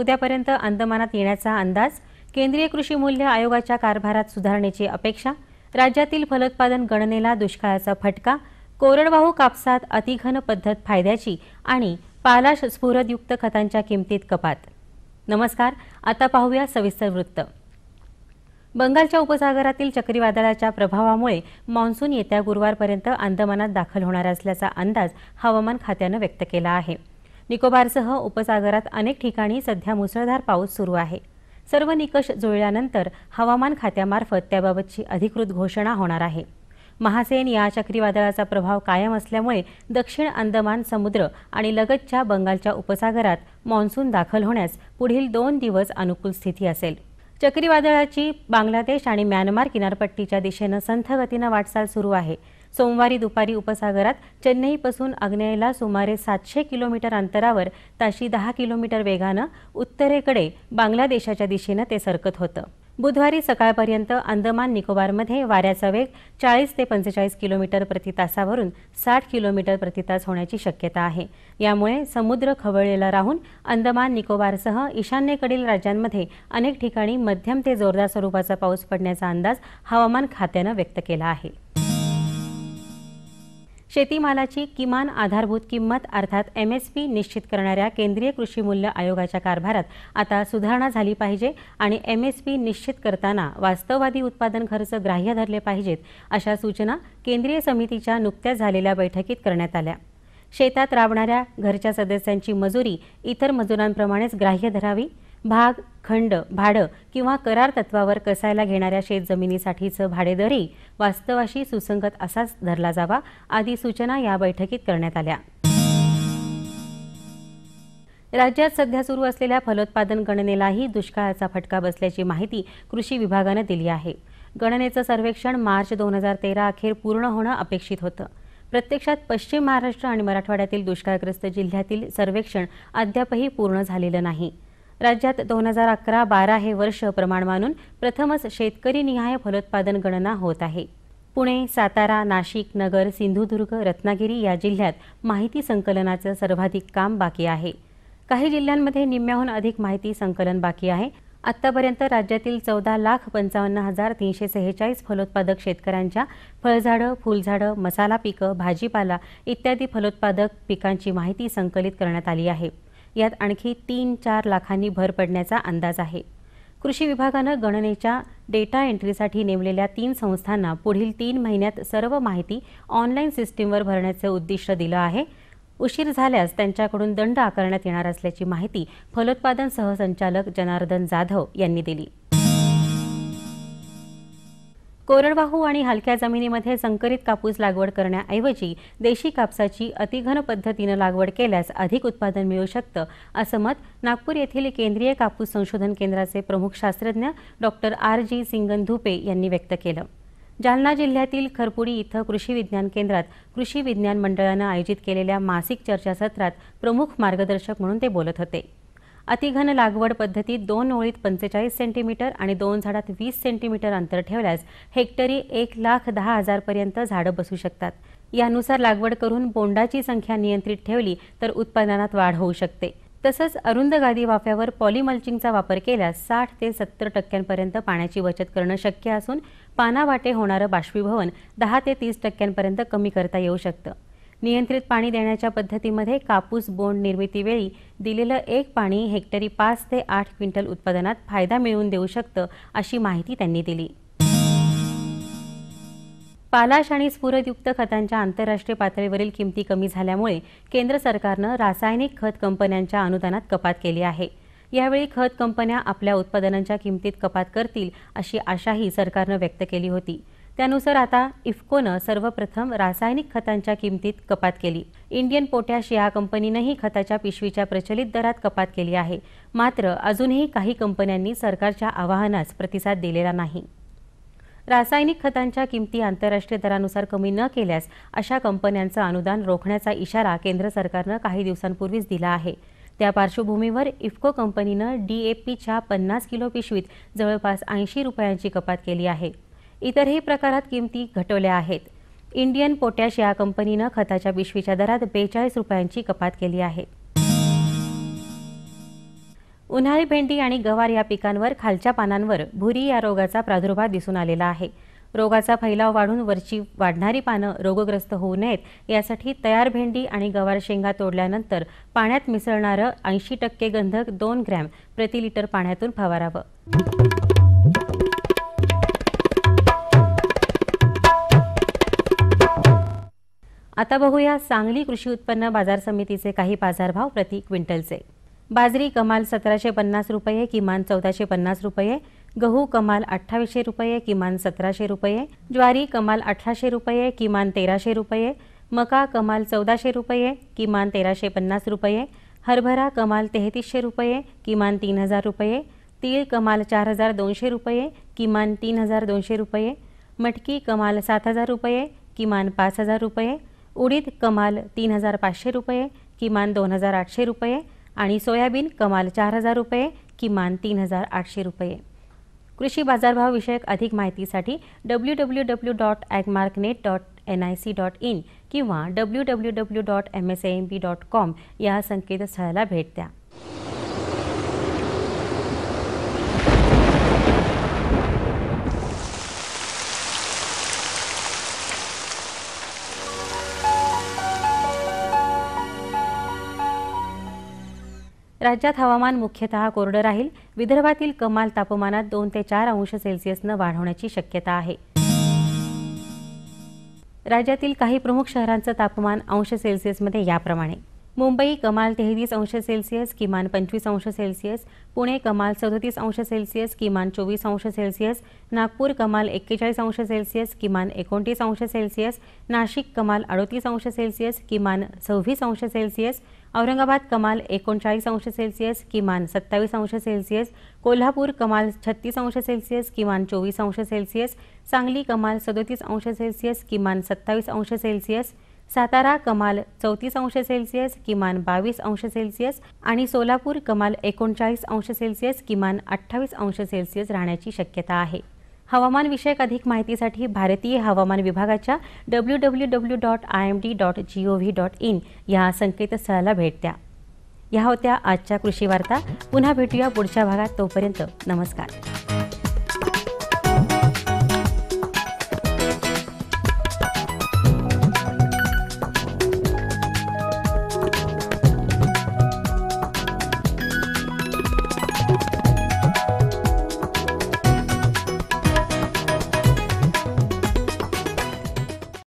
उद्यापर्यंत अंदमानात येण्याचा अंदाज, केंद्रीय कृषी मूल्य आयोगाच्या कारभारात सुधारणेची अपेक्षा, राज्यातील फलोत्पादन गणनेला दुष्काळाचा फटका, कोरडवाहू कापसात अतिघन पद्धत फायद्याची आणि पालाश स्फुरदयुक्त खतांच्या किमतीत कपात. नमस्कार, आता पाहूया सविस्तर वृत्त. बंगालच्या उपसागरातील चक्रीवादळाच्या प्रभावामुळे मान्सून येत्या गुरुवारपर्यंत अंदमानात दाखल होणार असल्याचा अंदाज हवामान खात्याने व्यक्त केला आहे. निकोबारसह उपसागरात अनेक ठिकाणी सध्या मुसळधार पाऊस सुरू आहे. सर्व निकष जुळल्यानंतर हवामान खात्यामार्फत त्याबाबतची अधिकृत घोषणा होणार आहे. महासेन या चक्रीवादळाचा प्रभाव कायम असल्यामुळे दक्षिण अंदमान समुद्र आणि लगतच्या बंगालच्या उपसागरात मान्सून दाखल होण्यास पुढील 2 दिवस अनुकूल स्थिती असेल. चक्रीवादळाची बांगलादेश आणि म्यानमार किनारपट्टीच्या दिशेने संथ गतीने वाटचाल सुरू आहे. सोमवारी दुपारी उपसागरात चेन्नईपासून आग्नेयेला सुमारे 700 किलोमीटर अंतरावर ताशी 10 किलोमीटर वेगाने उत्तरेकडे बांगलादेशाच्या दिशेने ते सरकत होतं. बुधवारी सकाळपर्यंत अंदमान निकोबारमध्ये वाऱ्याचा वेग 40 ते 45 किलोमीटर प्रति तासावरून 60 किलोमीटर प्रति तास होण्याची शक्यता आहे. यामुळे समुद्र खवळलेला राहून अंदमान निकोबारसह ईशान्येकडील राज्यांमध्ये अनेक ठिकाणी मध्यम ते जोरदार स्वरूपाचा पाऊस पडण्याचा अंदाज हवामान खात्याने व्यक्त केला आहे. शेतीमालाची किमान आधारभूत किंमत अर्थात MSP निश्चित करणाऱ्या केंद्रीय कृषी मूल्य आयोगाच्या कारभारात आता सुधारणा झाली पाहिजे आणि MSP निश्चित करताना वास्तववादी उत्पादन खर्च ग्राह्य धरले पाहिजेत, अशा सूचना केंद्रीय समितीच्या नुकत्याच झालेल्या बैठकीत करण्यात आल्या. शेतात राबणाऱ्या घरच्या सदस्यांची मजुरी इतर मजुरांप्रमाणेच ग्राह्य धरावी, भाग, खंड, भाडं किंवा करार तत्वावर कसायला घेणाऱ्या शेतजमिनीसाठीचं भाडेदरही वास्तवाशी सुसंगत असाच धरला जावा, आदी सूचना या बैठकीत करण्यात आल्या. राज्यात सध्या सुरू असलेल्या फलोत्पादन गणनेलाही दुष्काळाचा फटका बसल्याची माहिती कृषी विभागाने दिली आहे. गणनेचं सर्वेक्षण मार्च 2013 अखेर पूर्ण होणं अपेक्षित होतं. प्रत्यक्षात पश्चिम महाराष्ट्र आणि मराठवाड्यातील दुष्काळग्रस्त जिल्ह्यातील सर्वेक्षण अद्यापही पूर्ण झालेलं नाही. राज्यात 2011-12 हे वर्ष प्रमाण मानून प्रथमच शेतकरी निहाय फलोत्पादन गणना होत आहे. पुणे, सातारा, नाशिक, नगर, सिंधुदुर्ग, रत्नागिरी या जिल्ह्यात माहिती संकलनाचं सर्वाधिक काम बाकी आहे. काही जिल्ह्यांमध्ये निम्म्याहून अधिक माहिती संकलन बाकी आहे. आत्तापर्यंत राज्यातील 14,55,346 फलोत्पादक शेतकऱ्यांच्या फळझाडं, फुलझाडं, मसाला पिकं, भाजीपाला इत्यादी फलोत्पादक पिकांची माहिती संकलित करण्यात आली आहे. यात आणखी 3-4 लाखांनी भर पडण्याचा अंदाज आहे. कृषी विभागानं गणनेच्या डेटा एंट्रीसाठी नेमलेल्या 3 संस्थांना पुढील 3 महिन्यात सर्व माहिती ऑनलाईन सिस्टीमवर भरण्याचे उद्दिष्ट दिलं आहे. उशीर झाल्यास त्यांच्याकडून दंड आकारण्यात येणार असल्याची माहिती फलोत्पादन सहसंचालक जनार्दन जाधव यांनी दिली. कोरडवाहू आणि हलक्या जमिनीमध्ये संकरित कापूस लागवड करण्याऐवजी देशी कापसाची अतिघन पद्धतीने लागवड केल्यास अधिक उत्पादन मिळू शकतं, असं मत नागपूर येथील केंद्रीय कापूस संशोधन केंद्राचे प्रमुख शास्त्रज्ञ डॉक्टर RG सिंगन-धुपे यांनी व्यक्त केलं. जालना जिल्ह्यातील खरपुडी इथं कृषी विज्ञान केंद्रात कृषी विज्ञान मंडळानं आयोजित केलेल्या मासिक चर्चासत्रात प्रमुख मार्गदर्शक म्हणून ते बोलत होते. अतिघन लागवड पद्धतीत 2 ओळीत 45 सेंटीमीटर आणि 2 झाडात 20 सेंटीमीटर अंतर ठेवल्यास हेक्टरी 1,10,000 पर्यंत झाडं बसू शकतात. यानुसार लागवड करून बोंडाची संख्या नियंत्रित ठेवली तर उत्पादनात वाढ होऊ शकते. तसंच अरुंद गादी वाफ्यावर पॉलिमल्चिंगचा वापर केल्यास 60 ते 70% पाण्याची बचत करणं शक्य असून पानावाटे होणारं बाष्पीभवन 10 ते 30% कमी करता येऊ शकतं. नियंत्रित पाणी देण्याच्या पद्धतीमध्ये कापूस बोंड निर्मितीवेळी दिलेलं एक पाणी हेक्टरी 5 ते 8 क्विंटल उत्पादनात फायदा मिळवून देऊ शकतं, अशी माहिती त्यांनी दिली. पालाश आणि स्फुरदयुक्त खतांच्या आंतरराष्ट्रीय पातळीवरील किमती कमी झाल्यामुळे केंद्र सरकारनं रासायनिक खत कंपन्यांच्या अनुदानात कपात केली आहे. यावेळी खत कंपन्या आपल्या उत्पादनांच्या किमतीत कपात करतील अशी आशाही सरकारनं व्यक्त केली होती. त्यानुसार आता इफ्कोनं सर्वप्रथम रासायनिक खतांच्या किमतीत कपात केली. इंडियन पोटॅश या कंपनीनंही खताच्या पिशवीच्या प्रचलित दरात कपात केली आहे. मात्र अजूनही काही कंपन्यांनी सरकारच्या आवाहनास प्रतिसाद दिलेला नाही. रासायनिक खतांच्या किमती आंतरराष्ट्रीय दरानुसार कमी न केल्यास अशा कंपन्यांचं अनुदान रोखण्याचा इशारा केंद्र सरकारनं काही दिवसांपूर्वीच दिला आहे. त्या पार्श्वभूमीवर इफ्को कंपनीनं DAPच्या 50 किलो पिशवीत जवळपास 80 रुपयांची कपात केली आहे. इतरही प्रकारात किमती घटवल्या आहेत. इंडियन पोटॅश या कंपनीनं खताच्या पिशवीच्या दरात 42 रुपयांची कपात केली आहे. उन्हाळी भेंडी आणि गवार या पिकांवर खालच्या पानांवर भुरी या रोगाचा प्रादुर्भाव दिसून आलेला आहे। रोगाचा फैलाव वाढून वरची वाढणारी पानं रोगग्रस्त होऊ नयेत यासाठी तयार भेंडी आणि गवार शेंगा तोडल्यानंतर पाण्यात मिसळणारं 80% गंधक 2 ग्रॅम प्रति लिटर पाण्यातून फवारावं। आता बघूया सांगली कृषी उत्पन्न बाजार समितीचे काही बाजारभाव प्रति क्विंटलचे। बाजरी कमाल 1750 रुपये, किमान 1450 रुपये, गहू कमाल 2800 रुपये, किमान 1700 रुपये, ज्वारी कमाल 1800 रुपये, किमान 1300 रुपये, मका कमाल 1400 रुपये, किमान 1350 रुपये, हरभरा कमाल 3300 रुपये, किमान 3000 रुपये, तीळ कमाल 4200 रुपये, किमान 3200 रुपये, मटकी कमाल 7000 रुपये, किमान 5000 रुपये, उडीद कमाल 3500 रुपये, किमान 2800 रुपये आणि सोयाबीन कमाल 4000 रुपये, किमान 3800 रुपये। कृषी बाजारभाव विषयक अधिक माहितीसाठी www.agmarknet.nic.in किंवा www.msamb.com या संकेतस्थळाला भेट द्या। राज्यात हवामान मुख्यतः कोरडं राहील। विदर्भातील कमाल तापमानात 2 ते 4 अंश सेल्सिअसनं वाढ होण्याची शक्यता आहे। राज्यातील काही प्रमुख शहरांचं तापमान अंश सेल्सिअसमध्ये याप्रमाणे: मुंबई कमाल 33 अंश सेल्सिअस, किमान 25 अंश सेल्सिअस, पुणे कमाल 37 अंश सेल्सिअस, किमान 24 अंश सेल्सिअस, नागपूर कमाल 41 अंश सेल्सिअस, किमान 29 अंश सेल्सिअस, नाशिक कमाल 38 अंश सेल्सिअस, किमान 26 अंश सेल्सिअस, औरंगाबाद कमाल 39 अंश सेल्सिअस, किमान 27 अंश सेल्सिअस, कोल्हापूर कमाल 36 अंश सेल्सिअस, किमान 24 अंश सेल्सिअस, सांगली कमाल 37 अंश सेल्सिअस, किमान 27 अंश सेल्सिअस, सातारा कमाल 34 अंश सेल्सिअस, किमान 22 अंश सेल्सिअस आणि सोलापूर कमाल 39 अंश सेल्सिअस, किमान 28 अंश सेल्सिअस राहण्याची शक्यता आहे। हवामान विषयक अधिक माहितीसाठी भारतीय हवामान विभागाच्या www.imd.gov.in या संकेतस्थळाला भेट द्या। या होत्या आजच्या कृषी वार्ता। पुन्हा भेटूया पुढच्या भागात। तोपर्यंत नमस्कार।